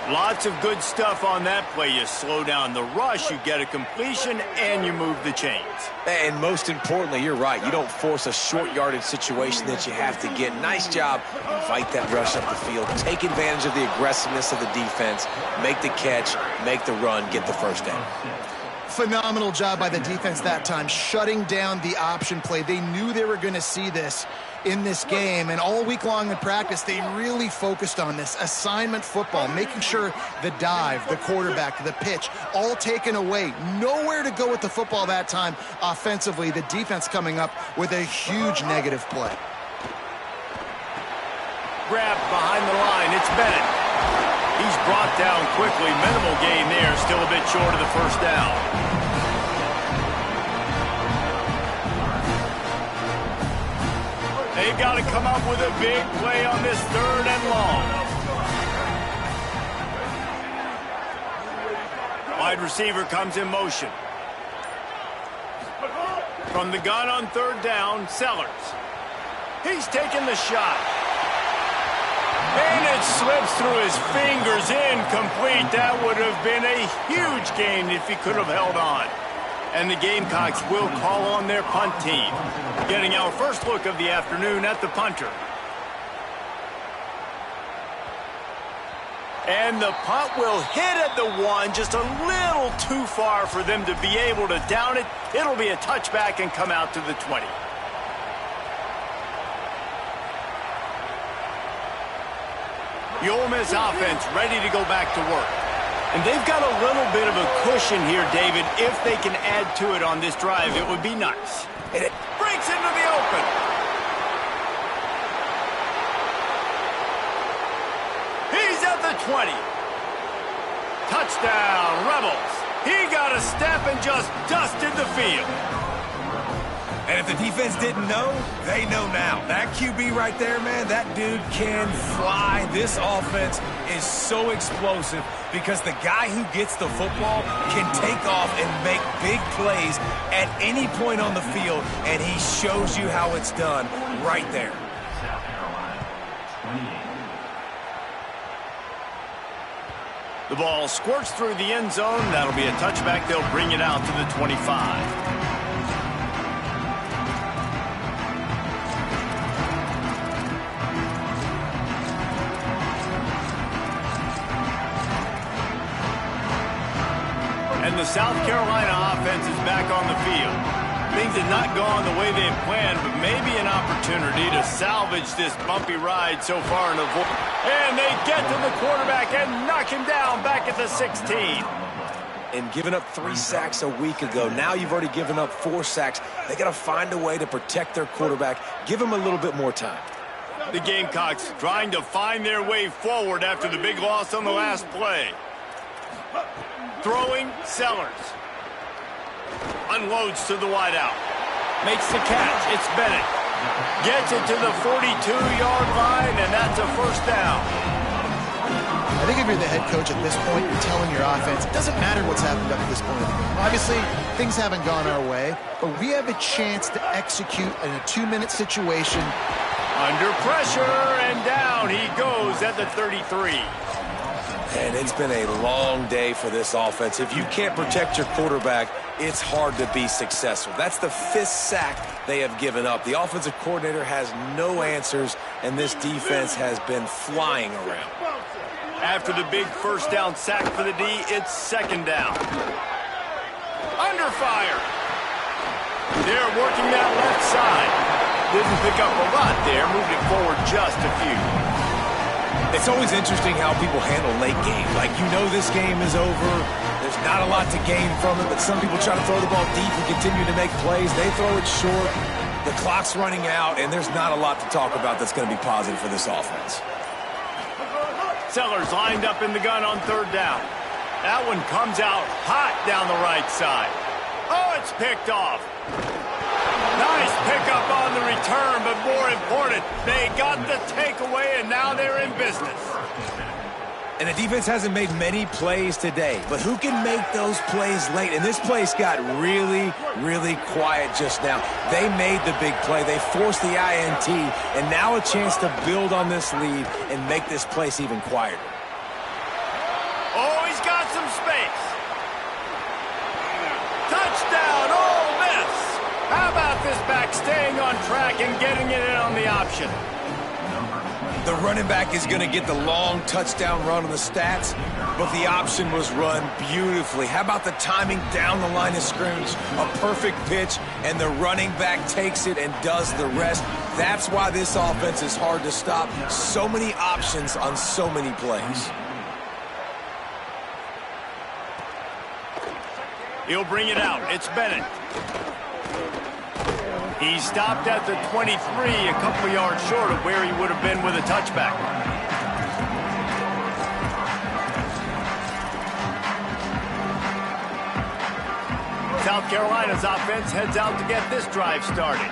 Lots of good stuff on that play. You slow down the rush, you get a completion, and you move the chains. And most importantly, you're right. You don't force a short yardage situation that you have to get. Nice job. Invite that rush up the field. Take advantage of the aggressiveness of the defense. Make the catch, make the run, get the first down. Phenomenal job by the defense that time, shutting down the option play. They knew they were going to see this in this game, and all week long in practice, they really focused on this assignment football, making sure the dive, the quarterback, the pitch, all taken away. Nowhere to go with the football that time offensively. The defense coming up with a huge negative play. Grabbed behind the line, it's Bennett. He's brought down quickly. Minimal gain there, still a bit short of the first down. They've got to come up with a big play on this 3rd and long. Wide receiver comes in motion. From the gun on 3rd down, Sellers. He's taking the shot. And it slips through his fingers, incomplete. That would have been a huge gain if he could have held on. And the Gamecocks will call on their punt team. Getting our first look of the afternoon at the punter. And the punt will hit at the 1, just a little too far for them to be able to down it. It'll be a touchback and come out to the 20. The Ole Miss offense ready to go back to work. And they've got a little bit of a cushion here, David. If they can add to it on this drive, it would be nice. And it breaks into the open. He's at the 20. Touchdown, Rebels. He got a step and just dusted the field. And if the defense didn't know, they know now. That QB right there, man, that dude can fly. This offense is so explosive because the guy who gets the football can take off and make big plays at any point on the field, and he shows you how it's done right there. The ball squirts through the end zone. That'll be a touchback. They'll bring it out to the 25. And the South Carolina offense is back on the field. Things have not gone the way they had planned, but maybe an opportunity to salvage this bumpy ride so far in the void. And they get to the quarterback and knock him down back at the 16. And giving up 3 sacks a week ago. Now you've already given up 4 sacks. They got to find a way to protect their quarterback. Give him a little bit more time. The Gamecocks trying to find their way forward after the big loss on the last play. Throwing, Sellers. Unloads to the wideout. Makes the catch. It's Bennett. Gets it to the 42-yard line, and that's a first down. I think if you're the head coach at this point, you're telling your offense, it doesn't matter what's happened up to this point. Obviously, things haven't gone our way, but we have a chance to execute in a 2-minute situation. Under pressure, and down he goes at the 33. And it's been a long day for this offense. If you can't protect your quarterback, it's hard to be successful. That's the 5th sack they have given up. The offensive coordinator has no answers, and this defense has been flying around. After the big first down sack for the D, it's second down. Under fire. They're working that left side. Didn't pick up a lot there, moved it forward just a few. It's always interesting how people handle late games. Like, you know this game is over. There's not a lot to gain from it, but some people try to throw the ball deep and continue to make plays. They throw it short. The clock's running out, and there's not a lot to talk about that's going to be positive for this offense. Sellers lined up in the gun on third down. That one comes out hot down the right side. Oh, it's picked off. Nice pickup on the return, but more important, they got the takeaway, and now they're in business. And the defense hasn't made many plays today, but who can make those plays late? And this place got really, really quiet just now. They made the big play. They forced the INT, and now a chance to build on this lead and make this place even quieter. Oh, he's got some space. Touchdown, Ole Miss. How about this back staying on track and getting it in on the option? The running back is going to get the long touchdown run on the stats, but the option was run beautifully. How about the timing down the line of scrimmage? A perfect pitch, and the running back takes it and does the rest. That's why this offense is hard to stop. So many options on so many plays. He'll bring it out. It's Bennett. He stopped at the 23, a couple yards short of where he would have been with a touchback. South Carolina's offense heads out to get this drive started.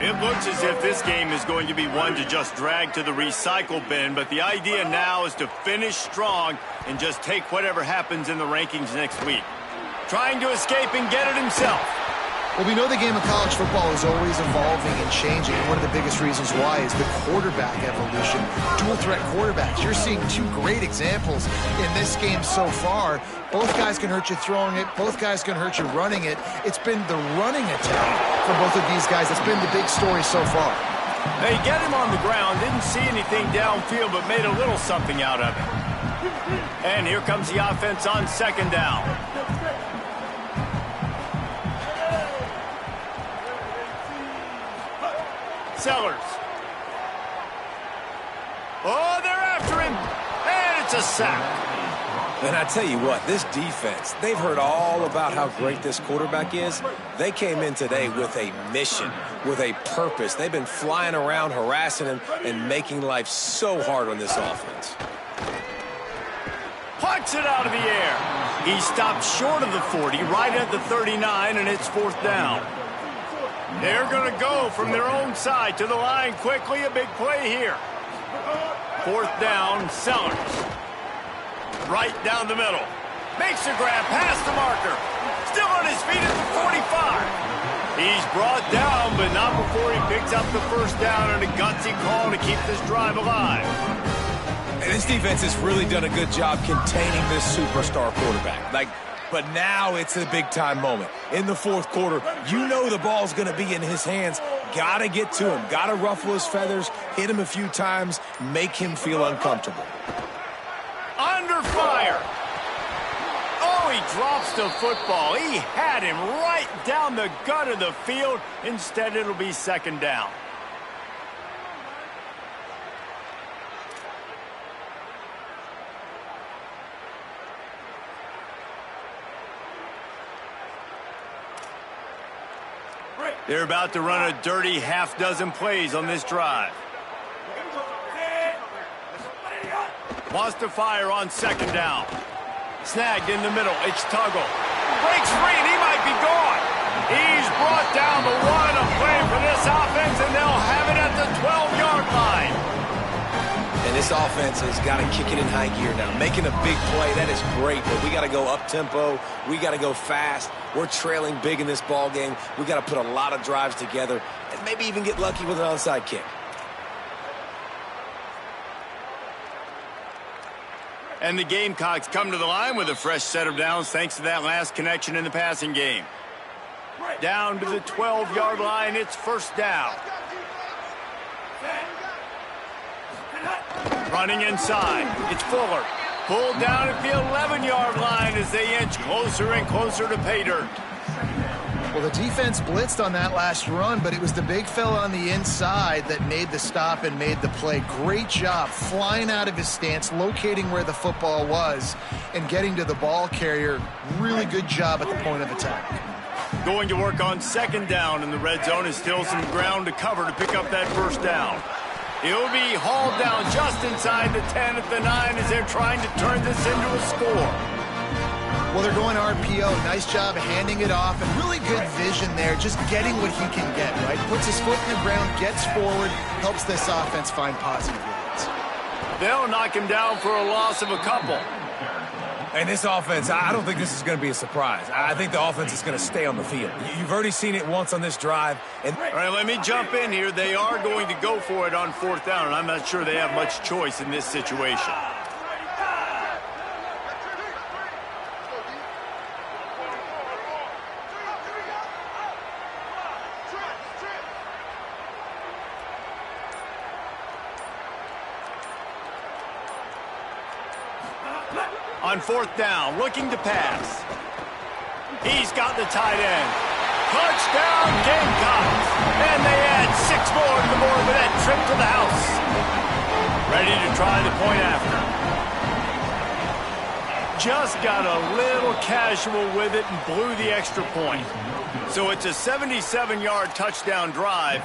It looks as if this game is going to be one to just drag to the recycle bin, but the idea now is to finish strong and just take whatever happens in the rankings next week. Trying to escape and get it himself. Well, we know the game of college football is always evolving and changing, and one of the biggest reasons why is the quarterback evolution. Dual threat quarterbacks. You're seeing 2 great examples in this game so far. Both guys can hurt you throwing it. Both guys can hurt you running it. It's been the running attack for both of these guys that's been the big story so far. They get him on the ground, didn't see anything downfield, but made a little something out of it. And here comes the offense on second down. Sellers. Oh, they're after him. And it's a sack. And I tell you what, this defense, they've heard all about how great this quarterback is. They came in today with a mission, with a purpose. They've been flying around, harassing him, and making life so hard on this offense. Plucks it out of the air. He stopped short of the 40, right at the 39, and it's 4th down. They're going to go from their own side to the line quickly. A big play here. 4th down, Sellers. Right down the middle. Makes a grab past the marker. Still on his feet at the 45. He's brought down, but not before he picks up the 1st down and a gutsy call to keep this drive alive. And this defense has really done a good job containing this superstar quarterback. But now it's a big-time moment. In the 4th quarter, you know the ball's going to be in his hands. Got to get to him. Got to ruffle his feathers, hit him a few times, make him feel uncomfortable. Under fire. Oh, he drops the football. He had him right down the gut of the field. Instead, it'll be 2nd down. They're about to run a dirty half-dozen plays on this drive. Wants to fire on 2nd down. Snagged in the middle. It's Tuggle. Breaks free, and he might be gone. He's brought down the 1, a play for this offense, and they'll have it at the 12-yard line. And this offense has got to kick it in high gear now. Making a big play, that is great, but we got to go up-tempo. We got to go fast. We're trailing big in this ball game. We got to put a lot of drives together and maybe even get lucky with an onside kick. And the Gamecocks come to the line with a fresh set of downs thanks to that last connection in the passing game. Down to the 12-yard line, it's 1st down. Running inside, it's Fuller. Pulled down at the 11-yard line as they inch closer and closer to pay dirt. Well, the defense blitzed on that last run, but it was the big fella on the inside that made the stop and made the play. Great job flying out of his stance, locating where the football was, and getting to the ball carrier. Really good job at the point of attack. Going to work on 2nd down in the red zone is still some ground to cover to pick up that 1st down. He'll be hauled down just inside the 10 at the 9 as they're trying to turn this into a score. Well, they're going RPO. Nice job handing it off, and really good vision there, just getting what he can get, right? Puts his foot in the ground, gets forward, helps this offense find positive yards. They'll knock him down for a loss of a couple. And this offense, I don't think this is going to be a surprise. I think the offense is going to stay on the field. You've already seen it once on this drive. And all right, let me jump in here. They are going to go for it on 4th down, and I'm not sure they have much choice in this situation. On 4th down, looking to pass. He's got the tight end. Touchdown, Gamecocks. And they add 6 more to the board with that trip to the house. Ready to try the point after. Just got a little casual with it and blew the extra point. So it's a 77-yard touchdown drive,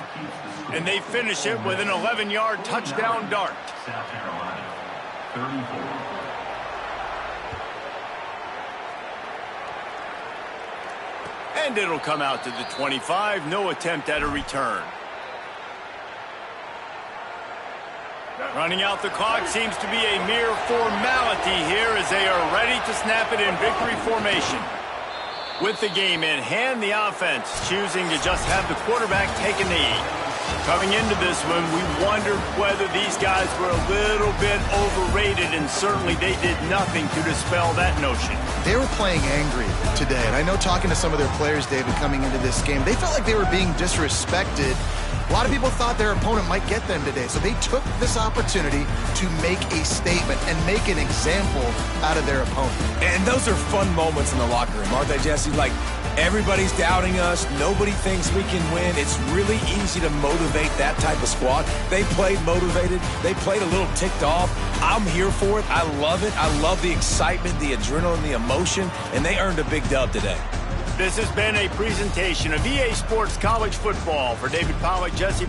and they finish it with an 11-yard touchdown dart. And it'll come out to the 25. No attempt at a return. Running out the clock seems to be a mere formality here as they are ready to snap it in victory formation. With the game in hand, the offense choosing to just have the quarterback take a knee. Coming into this one, we wondered whether these guys were a little bit overrated, and certainly they did nothing to dispel that notion. They were playing angry today, and I know talking to some of their players, David, coming into this game, they felt like they were being disrespected. A lot of people thought their opponent might get them today, so they took this opportunity to make a statement and make an example out of their opponent. And those are fun moments in the locker room, aren't they, Jesse? Like, everybody's doubting us. Nobody thinks we can win. It's really easy to motivate motivate that type of squad. They played motivated. They played a little ticked off. I'm here for it. I love it. I love the excitement, the adrenaline, the emotion, and they earned a big dub today. This has been a presentation of EA Sports College Football. For David Pollack, Jesse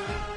Bye.